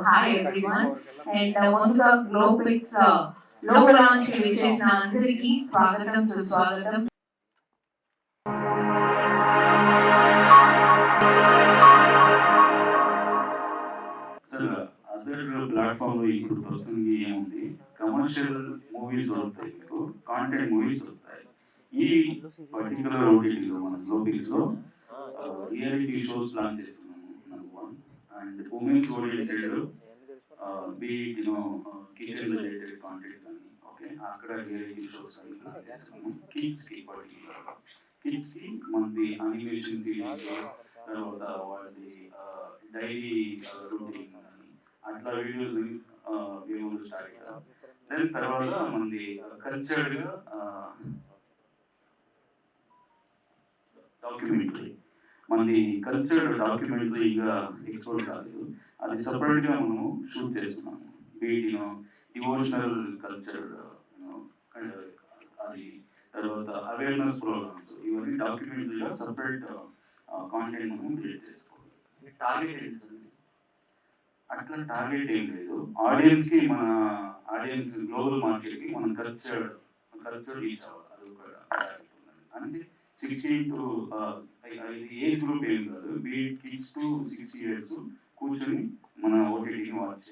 Hi everyone. And ముందుగా గ్లోబిక్స్ logo launch కి విచ్చేసిన అందరికీ స్వాగతం సుస్వాగతం. అదర్ ప్లాట్ఫామ్ లో ఇప్పుడు ప్రస్తుతానికి ఏముంది, కమర్షియల్ మూవీస్ దొరుకుతాయి, మీకు కాంటెంట్ మూవీస్ దొరుకుతాయి. ఈ పర్టికులర్ ఓటీటీలో మన గ్లోబిక్స్ లో రియాలిటీ షోస్ లాంచ్ చేస్తున్నాము. Number one, and women's oriented beat kitchen related content కానీ ఓకే, అక్కడ రియాలిటీ షోస్ అవి లాంచ్ చేస్తున్నాము. కిడ్స్ కి పర్టికులర్ కిడ్స్ కి మనది అనిమేషన్ సిరీస్, తర్వాత వాళ్ళది డైలీ రొటీన్ కానీ అట్లా వీడియోస్ మేము స్టార్ట్ చేస్తాం. దెన్ తర్వాత మనది కల్చర్డ్గా డాక్యుమెంటరీ, మనది కల్చర్ డాక్యుమెంటరీగా ఎక్స్పోర్ట్ కాలేదు, అది సపరేట్గా మనము షూట్ చేస్తున్నాము. వీటిలో డివోషనల్ కల్చర్ అది, తర్వాత అవేర్నెస్ ప్రోగ్రామ్స్, ఇవన్నీ డాక్యుమెంటరీగా సపరేట్ కాంటెంట్ మనం క్రియేట్ చేసుకోవాలి. టార్గెట్ ఏంటి? అట్లా టార్గెట్ ఏం లేదు, ఆడియన్స్ కి, మన ఆడియన్స్ గ్లోబల్ మార్కెట్ కి మన కల్చర్ రీచ్ అవ్వాలి, అది ఒక టార్గెట్ ఉన్నది. అంటే 16 టు ఏజ్ గ్రూప్ ఏం కాదు, కిడ్స్ టు 60 years కూర్చొని మన ఓటీటీని వాచ్